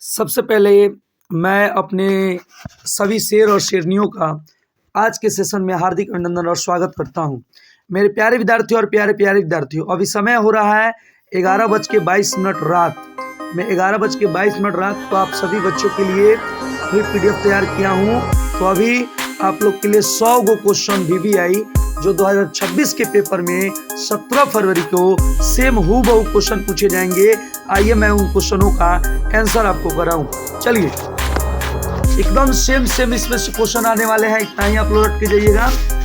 सबसे पहले मैं अपने सभी शेर और शेरनियों का आज के सेशन में हार्दिक अभिनंदन और स्वागत करता हूं। मेरे प्यारे विद्यार्थियों और प्यारे विद्यार्थियों, अभी समय हो रहा है 11:22 रात में 11:22 रात। तो आप सभी बच्चों के लिए अभी PDF तैयार किया हूं। तो अभी आप लोग के लिए 100 गो क्वेश्चन VVI जो 2026 के पेपर में 17 फरवरी को सेम हूबहू क्वेश्चन पूछे जाएंगे। आइए मैं उन क्वेश्चनों का आंसर आपको कराऊं। चलिए, एकदम सेम इसमें से क्वेश्चन आने वाले हैं। इतना ही आप लोग रट के जाइएगा,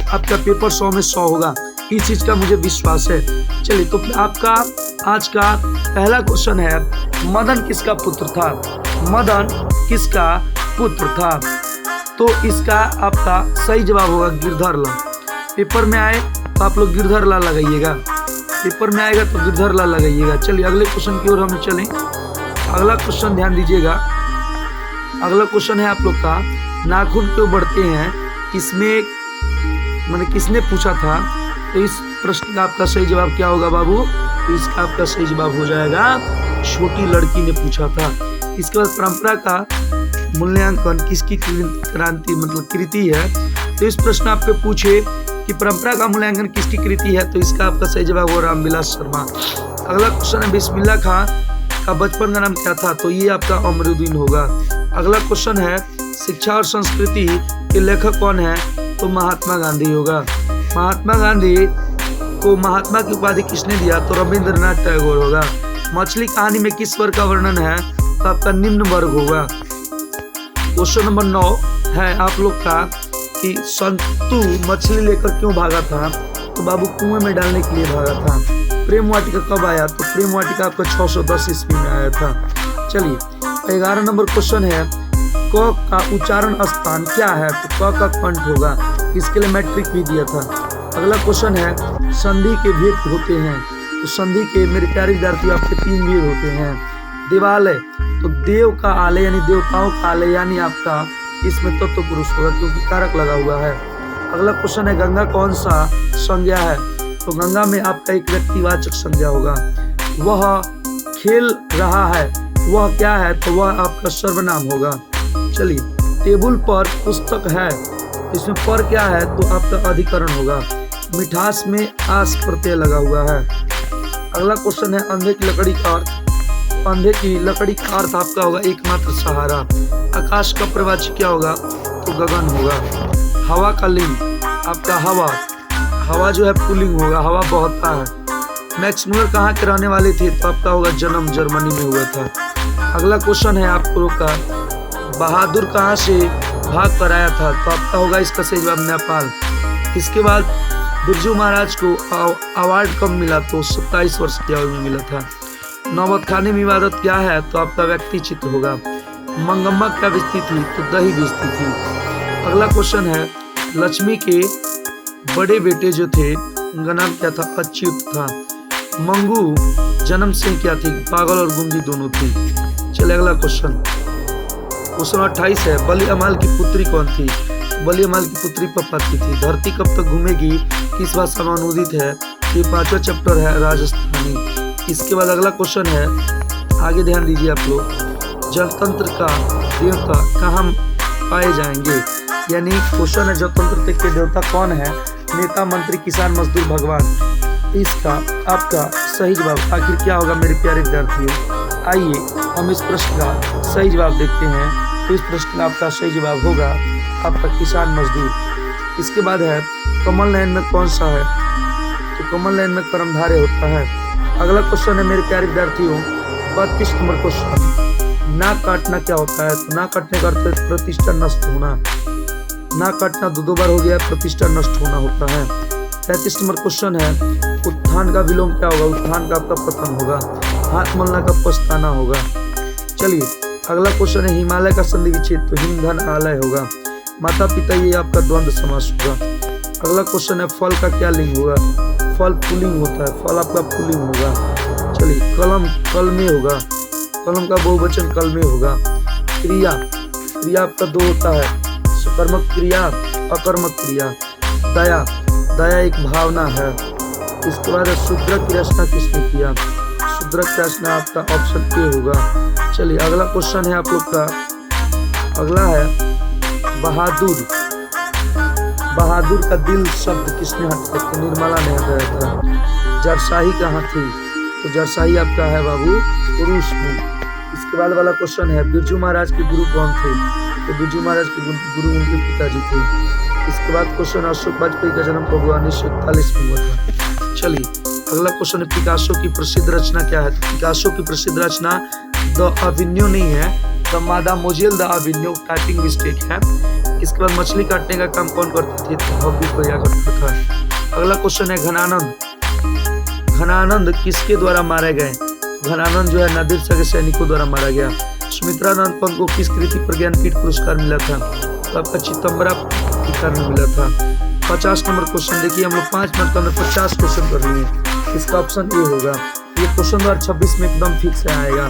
आपका पेपर 100 में 100 होगा, इस चीज का मुझे विश्वास है। चलिए, तो आपका आज का पहला क्वेश्चन है, मदन किसका पुत्र था? मदन किसका पुत्र था? तो इसका आपका सही जवाब होगा गिरधरलाल। पेपर में आए तो आप लोग गिरधरलाल लगाइएगा, पेपर में आएगा तो गिरधरलाल लगाइएगा। चलिए अगले क्वेश्चन की ओर हम चलें। अगला क्वेश्चन ध्यान दीजिएगा। अगला क्वेश्चन है आप लोग का, नाखून क्यों बढ़ते हैं? किसने पूछा था? तो इस प्रश्न का आपका सही जवाब क्या होगा बाबू? तो इसका आपका सही जवाब हो जाएगा छोटी लड़की ने पूछा था। इसके बाद परंपरा का मूल्यांकन किसकी क्रांति कृति है? तो इस प्रश्न आपको पूछे कि परंपरा का मूल्यांकन किसकी कृति है, तो इसका आपका सही जवाब हो रामविलास शर्मा। अगला क्वेश्चन है, बिस्मिल्लाह खां का बचपन का नाम क्या था? तो ये आपका अमरुद्दीन होगा। अगला क्वेश्चन है, शिक्षा और संस्कृति के लेखक कौन है? तो महात्मा गांधी होगा। महात्मा गांधी को महात्मा की उपाधि किसने दिया? तो रविंद्रनाथ टैगोर होगा। मछली कहानी में किस वर्ग का वर्णन है? तो आपका निम्न वर्ग होगा। क्वेश्चन नंबर 9 है आप लोग का कि संतु मछली लेकर क्यों भागा था? तो बाबू कुएं में डालने के लिए भागा था। प्रेम वाटिका कब आया? तो प्रेम वाटिका आपका 610 ईस्वी में आया था। चलिए 11 नंबर क्वेश्चन है, क का उच्चारण स्थान क्या है? तो क का कंठ होगा। इसके लिए मैट्रिक भी दिया था। अगला क्वेश्चन है, संधि के भेद होते हैं? तो संधि के मेरे प्यारे विद्यार्थियों आपके 3 भेद होते हैं। देवालय, तो देव का आलय यानी देवताओं का आलय यानी आपका इसमें तत्व पुरुष होगा क्योंकि कारक लगा हुआ है। अगला क्वेश्चन है, गंगा कौन सा संज्ञा है? तो गंगा में आपका एक व्यक्तिवाचक संज्ञा होगा। वह खेल रहा है, वह क्या है? तो वह आपका सर्वनाम होगा। चलिए, टेबल पर पुस्तक है, इसमें पर क्या है? तो आपका अधिकरण होगा। मिठास में आस प्रत्यय लगा हुआ है। अगला क्वेश्चन है, अंधे की लकड़ी का अर्थ? अंधे की लकड़ी का अर्थ आपका होगा एकमात्र सहारा। आकाश का प्रवाची क्या होगा? तो गगन होगा। हवा का लिंग आपका हवा जो है पुल्लिंग होगा, हवा बहता है। मैक्स मुलर कहाँ के रहने वाले थे? तो आपका होगा जन्म जर्मनी में हुआ था। अगला क्वेश्चन है आप लोग का, बहादुर कहाँ से भाग कर आया था? तो आपका होगा इसका सही जवाब नेपाल। इसके बाद बिरजू महाराज को अवार्ड कब मिला? तो 27 वर्ष की आयु में मिला था। नौबत खाने में इबादत क्या है? तो आपका व्यक्ति चित्र होगा। मंगम्मा क्या बेचती थी? तो दही बेचती थी। अगला क्वेश्चन है, लक्ष्मी के बड़े बेटे जो थे उनका नाम क्या था? अच्युत था। मंगू जन्म से क्या थी? पागल और गूंगी दोनों थी। चले अगला क्वेश्चन 28 है, बली अमाल की पुत्री कौन थी? बली अमाल की पुत्री पप्पा की थी। धरती कब तक घूमेगी किस भाषा में अनुदित है? ये 5वां चैप्टर है राजस्थानी। इसके बाद अगला क्वेश्चन है, आगे ध्यान दीजिए आप लोग, जनतंत्र का देवता कहाँ पाए जाएंगे? यानी क्वेश्चन है, जनतंत्र के देवता कौन है? नेता, मंत्री, किसान, मजदूर, भगवान। इसका आपका सही जवाब आखिर क्या होगा मेरे प्यारे विद्यार्थियों? आइए हम इस प्रश्न का सही जवाब देखते हैं। तो इस प्रश्न का आपका सही जवाब होगा आपका किसान, मजदूर। इसके बाद है, कमल नयन में कौन सा है? तो कमल नयन में कर्मधारय होता है। अगला क्वेश्चन है मेरे प्यारे विद्यार्थियों 32 नंबर क्वेश्चन, नाक काटना क्या होता है? तो नाक काटने का अर्थ प्रतिष्ठा नष्ट होना। नाक काटना 2 बार हो गया, प्रतिष्ठा नष्ट होना होता है। 33 नंबर क्वेश्चन है, उत्थान का विलोम क्या होगा? उत्थान का आपका पतन होगा। हाथ मलना का पछताना होगा। चलिए अगला क्वेश्चन है, हिमालय का संधि विच्छेद? तो हिमधन आलय होगा। माता पिता ये आपका द्वंद्व समास होगा। अगला क्वेश्चन है, फल का क्या लिंग होगा? फल पुल्लिंग होता है, फल आपका पुल्लिंग होगा। चलिए, कलम कलमे होगा, कलम का बहुवचन कलमे होगा। क्रिया आपका 2 होता है, सकर्मक क्रिया, अकर्मक क्रिया। दया एक भावना है। इसके बाद शूद्र की रचना किसने किया? मुद्रक प्रश्न आपका ऑप्शन ए होगा। चलिए अगला क्वेश्चन है आप लोग का, अगला है बहादुर। बहादुर का दिल शब्द किसने हटाया? तो निर्मला ने हटाया था। जरशाही कहाँ थी? तो जरशाही आपका है बाबू रूस में। इसके बाद वाला क्वेश्चन है बिरजू महाराज के गुरु कौन थे? तो बिरजू महाराज के गुरु उनके पिताजी थे। इसके बाद क्वेश्चन अशोक वाजपेयी का जन्म कब हुआ? 1941 में हुआ था। चलिए अगला क्वेश्चन है पिकासो की प्रसिद्ध रचना क्या है? तो पिकासो की प्रसिद्ध रचना द अविन्यो नहीं है, the मादामोजेल the Avignon, typing mistake है। इसके बाद मछली काटने का काम कौन करते थे? तो हॉबी कोरिया करता था। अगला क्वेश्चन है घनानंद। घनानंद किसके द्वारा मारे गए? घनानंद जो है नादिर शाह के सैनिकों द्वारा मारा गया। सुमित्रानंद पंत को किस कृति पर ज्ञानपीठ पुरस्कार मिला था? तो आपका चितंबरा के कारण मिला था। 50 नंबर क्वेश्चन देखिए, हम लोग 5 मिनट के अंदर 50 क्वेश्चन कर लिए। इसका ऑप्शन ए होगा। ये क्वेश्चन 2026 में एकदम फिक्स आएगा।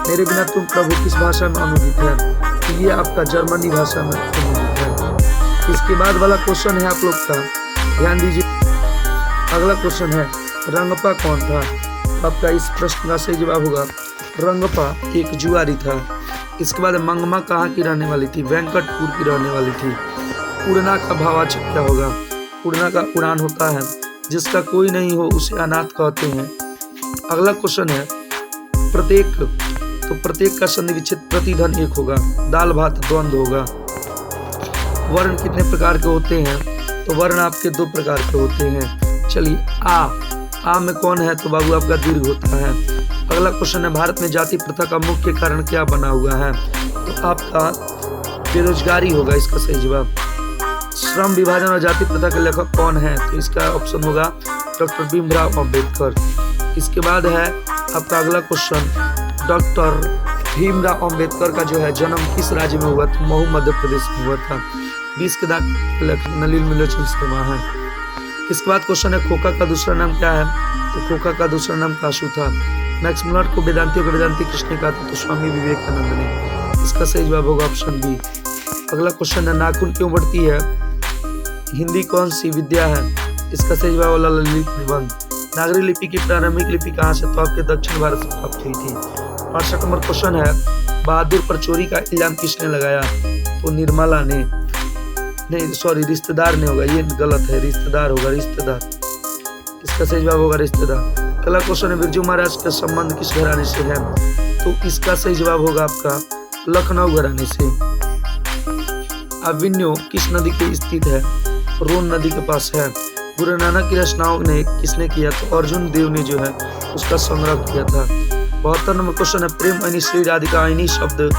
मेरे बिना तुम प्रभु किस भाषा में अनुदित है? तो ये आपका जर्मनी भाषा में अनुदित है। इसके बाद वाला क्वेश्चन है आप लोग का, ध्यान दीजिए। अगला क्वेश्चन है रंगपा कौन था? आपका इस प्रश्न का सही जवाब होगा रंगपा एक जुआरी था। इसके बाद मंगमा कहाँ की रहने वाली थी? वेंकटपुर की रहने वाली थी। उड़ना का भावाचक क्या होगा? उड़ना का उड़ान होता है जिसका कोई नहीं हो उसे अनाथ कहते हैं। अगला क्वेश्चन है प्रत्येक। तो प्रत्येक का संधि विच्छेद प्रतिधन एक होगा। दाल भात द्वंद्व होगा। वर्ण कितने प्रकार के होते हैं? तो वर्ण आपके 2 प्रकार के होते हैं। चलिए आ में कौन है? तो बाबू आपका दीर्घ होता है। अगला क्वेश्चन है भारत में जाति प्रथा का मुख्य कारण क्या बना हुआ है? तो आपका बेरोजगारी होगा इसका सही जवाब। श्रम विभाजन और जाति प्रथा के लेखक कौन है? तो इसका ऑप्शन होगा डॉक्टर भीमराव अम्बेडकर। इसके बाद है आपका अगला क्वेश्चन, डॉक्टर भीमराव अम्बेडकर का जो है जन्म किस राज्य में हुआ? तो महू मध्य प्रदेश में हुआ था। 20 के दाग लेखक नलिन मिलोचन शर्मा है। इसके बाद क्वेश्चन है खोखा का दूसरा नाम क्या है? तो खोखा का दूसरा नाम काशू था। मैक्स मुलर को वेदांतियों का वेदांती किसने कहा था? तो स्वामी विवेकानंद ने। इसका सही जवाब होगा ऑप्शन बी। अगला क्वेश्चन है नाखून क्यों बढ़ती है? हिंदी कौन सी विद्या है? इसका सही जवाब होगा ललित निबंध। नागरी लिपि की प्रारंभिक लिपि कहाँ से? तो आपके दक्षिण भारत से प्राप्त हुई थी। 65 नंबर क्वेश्चन है बहादुर पर चोरी का इल्जाम किसने लगाया? तो निर्मला ने, नहीं सॉरी रिश्तेदार ने होगा, ये गलत है, रिश्तेदार होगा, रिश्तेदार। इसका सही जवाब होगा रिश्तेदार। अगला क्वेश्चन है बिरजू महाराज का संबंध किस घराने से है? तो इसका सही जवाब होगा आपका लखनऊ घराने से। अविन्यो किस नदी के स्थित है? रोन नदी के पास है। गुरु नानक की रचनाओं ने किसने किया? तो अर्जुन देव ने जो है उसका संग्रह किया था। 72 नंबर क्वेश्चन है प्रेम ऐनी श्री राधिका ऐनी शब्द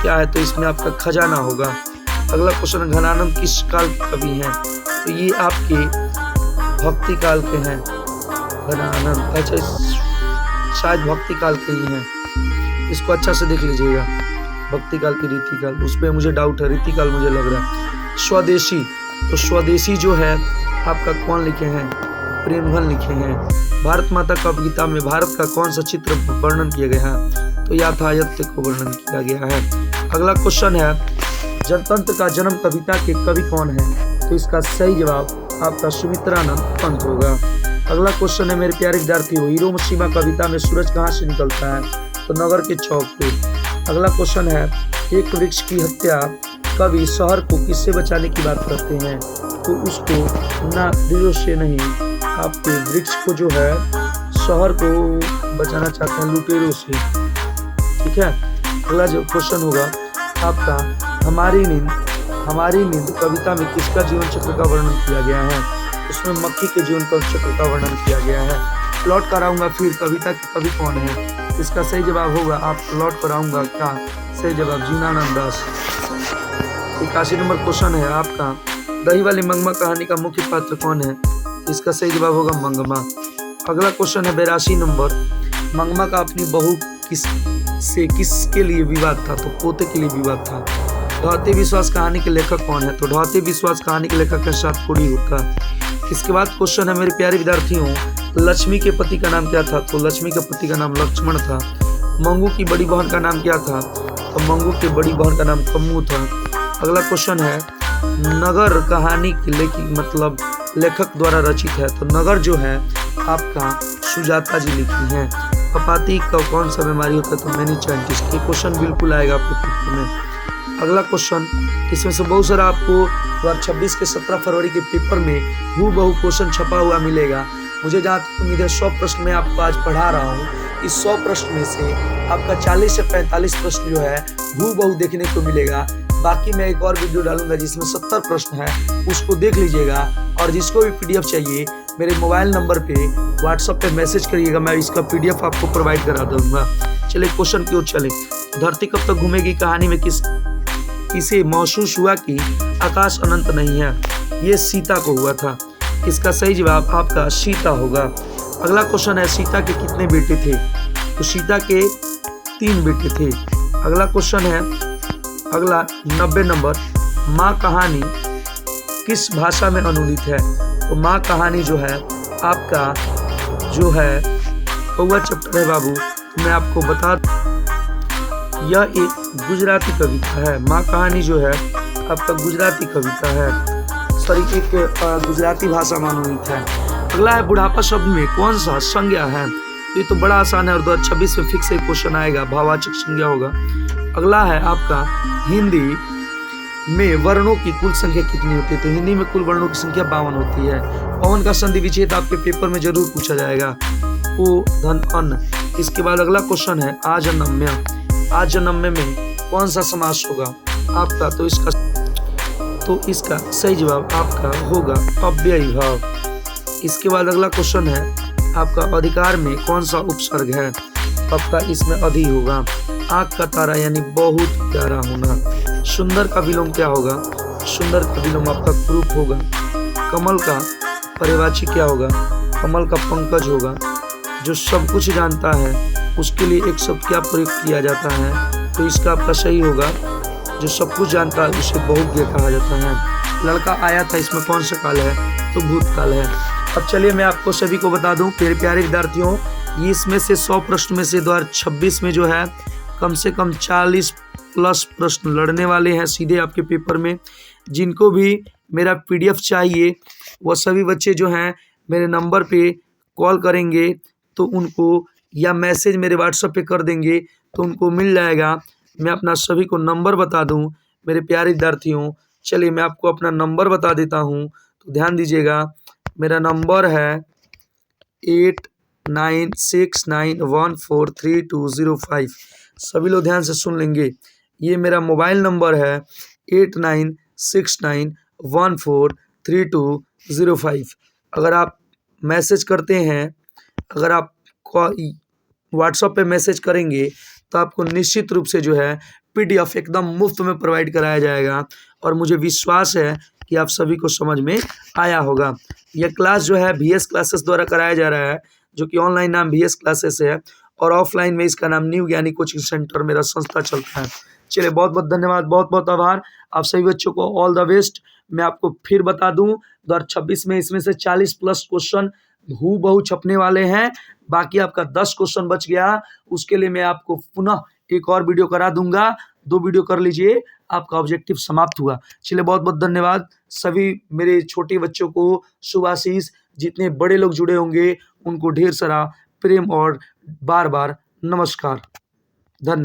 क्या है? तो इसमें आपका खजाना होगा। अगला क्वेश्चन, घनानंद किस काल के कवि हैं? तो ये आपके भक्ति काल के हैं घनानंद। अच्छा शायद भक्ति काल के ही हैं, इसको अच्छा से देख लीजिएगा। भक्ति काल की रीति काल, उस पर मुझे डाउट है, रीति काल मुझे लग रहा है। स्वदेशी, तो स्वदेशी जो है आपका कौन लिखे हैं? प्रेमघन लिखे हैं। भारत माता कब गीता में भारत का कौन सा चित्र वर्णन किया गया है? तो याथायत्य को वर्णन किया गया है। अगला क्वेश्चन है जनतंत्र का जन्म कविता के कवि कौन है? तो इसका सही जवाब आपका सुमित्रानंद पंत होगा। अगला क्वेश्चन है मेरे प्यारे विद्यार्थियों हिरोशिमा कविता में सूरज कहाँ से निकलता है? तो नगर के चौक पे। अगला क्वेश्चन है एक वृक्ष की हत्या कवि शहर को किससे बचाने की बात करते हैं? तो उसको नादिरों से नहीं, आपके वृक्ष को जो है शहर को बचाना चाहते हैं लुटेरों से। ठीक है। अगला जो क्वेश्चन होगा आपका हमारी नींद कविता में किसका जीवन चक्र का वर्णन किया गया है? उसमें मक्खी के जीवन चक्र का वर्णन किया गया है। प्लॉट कराऊंगा फिर कविता के कवि कौन है? इसका सही जवाब होगा आप प्लॉट कराऊंगा का सही जवाब जीवनानंद दास। 81 नंबर क्वेश्चन है आपका दही वाली मंगमा कहानी का मुख्य पात्र कौन है? इसका सही जवाब होगा मंगमा। अगला क्वेश्चन है 82 नंबर, मंगमा का अपनी बहू किसके लिए विवाद था? तो पोते के लिए विवाद था। ढौते विश्वास कहानी के लेखक कौन है? तो ढौते विश्वास कहानी के लेखक के साथ कोड़ी होता। इसके बाद क्वेश्चन है मेरे प्यारे विद्यार्थियों लक्ष्मी के पति का नाम क्या था? तो लक्ष्मी के पति का नाम लक्ष्मण था। मंगू की बड़ी बहन का नाम क्या था? तो मंगू की बड़ी बहन का नाम कम्मू था। अगला क्वेश्चन है नगर कहानी की लेखक द्वारा रचित है। तो नगर जो है आपका सुजाता जी लिखी हैं। कपाती का कौन सा बीमारी होता है? तो मेनिंजाइटिस। ये क्वेश्चन बिल्कुल आएगा आपके पेपर में। अगला क्वेश्चन, इसमें से बहुत सारा आपको 2026 के 17 फरवरी के पेपर में हूबहू क्वेश्चन छपा हुआ मिलेगा। मुझे जहाँ तक उम्मीद है 100 प्रश्न मैं आपको आज पढ़ा रहा हूँ, इस 100 प्रश्न में से आपका 40 से 45 प्रश्न जो है हूबहू देखने को मिलेगा। बाकी मैं एक और वीडियो डालूंगा जिसमें 70 प्रश्न है, उसको देख लीजिएगा। और जिसको भी पीडीएफ चाहिए मेरे मोबाइल नंबर पे व्हाट्सएप पे मैसेज करिएगा, मैं इसका पीडीएफ आपको प्रोवाइड करा दूंगा। चलिए क्वेश्चन की ओर चले। धरती कब तक घूमेगी कहानी में किसे महसूस हुआ कि आकाश अनंत नहीं है? ये सीता को हुआ था। इसका सही जवाब आपका सीता होगा। अगला क्वेश्चन है, सीता के कितने बेटे थे? तो सीता के 3 बेटे थे। अगला क्वेश्चन है, अगला 90 नंबर, माँ कहानी किस भाषा में अनुदित है? तो माँ कहानी जो है आपका जो है कौवा चैप्टर है बाबू। मैं आपको बता, यह एक गुजराती कविता है। माँ कहानी जो है आपका गुजराती कविता है, सॉरी एक गुजराती भाषा में अनुदित है। अगला है, बुढ़ापा शब्द में कौन सा संज्ञा है? ये तो बड़ा आसान है और 2026 में फिक्स एक क्वेश्चन आएगा, भाववाचक संज्ञा होगा। अगला है आपका, हिंदी में वर्णों की कुल संख्या कितनी होती है? तो हिंदी में कुल वर्णों की संख्या 52 होती है। पवन का संधि विच्छेद आपके पेपर में जरूर पूछा जाएगा। ओ धन अन्न। इसके बाद अगला क्वेश्चन है, आजन्म्य। आजन्म्य में कौन सा समास होगा आपका? तो इसका सही जवाब आपका होगा अव्ययी भाव। इसके बाद अगला क्वेश्चन है आपका, अधिकार में कौन सा उपसर्ग है? आपका इसमें अधि होगा। आँख का तारा यानी बहुत प्यारा होना। सुंदर का विलोम क्या होगा? सुंदर का विलोम आपका क्रूप होगा। कमल का पर्यायवाची क्या होगा? कमल का पंकज होगा। जो सब कुछ जानता है उसके लिए एक शब्द क्या प्रयोग किया जाता है? तो इसका आपका सही होगा, जो सब कुछ जानता है उसे बहुज्ञ कहा जाता है। लड़का आया था, इसमें कौन सा काल है? तो भूतकाल है। अब चलिए मैं आपको सभी को बता दूं, मेरे प्यारे विद्यार्थियों, ये इसमें से 100 प्रश्न में से 2026 में जो है कम से कम 40 प्लस प्रश्न लड़ने वाले हैं सीधे आपके पेपर में। जिनको भी मेरा पीडीएफ चाहिए वह सभी बच्चे जो हैं मेरे नंबर पे कॉल करेंगे तो उनको, या मैसेज मेरे व्हाट्सएप पे कर देंगे तो उनको मिल जाएगा। मैं अपना सभी को नंबर बता दूं मेरे प्यारे विद्यार्थियों। चलिए मैं आपको अपना नंबर बता देता हूं, तो ध्यान दीजिएगा। मेरा नंबर है 8969143205। सभी लोग ध्यान से सुन लेंगे। ये मेरा मोबाइल नंबर है 8969143205। अगर आप मैसेज करते हैं, अगर आप व्हाट्सएप पे मैसेज करेंगे तो आपको निश्चित रूप से जो है पीडीएफ एकदम मुफ्त में प्रोवाइड कराया जाएगा। और मुझे विश्वास है कि आप सभी को समझ में आया होगा। यह क्लास जो है VS क्लासेस द्वारा कराया जा रहा है, जो कि ऑनलाइन नाम VS क्लासेस है और ऑफलाइन में इसका नाम न्यू ज्ञानी कोचिंग सेंटर मेरा संस्था चलता है। चलिए बहुत बहुत धन्यवाद, बहुत बहुत आभार आप सभी बच्चों को। All the best. मैं आपको फिर बता दूं 2026 में इसमें से 40 प्लस क्वेश्चन हूबहू छपने वाले हैं। बाकी आपका 10 क्वेश्चन बच गया, उसके लिए मैं आपको पुनः एक और वीडियो करा दूंगा। 2 वीडियो कर लीजिए, आपका ऑब्जेक्टिव समाप्त हुआ। चलिए बहुत बहुत धन्यवाद सभी मेरे छोटे बच्चों को, शुभाशीष। जितने बड़े लोग जुड़े होंगे उनको ढेर सारा प्रेम और बार बार नमस्कार। धन्यवाद।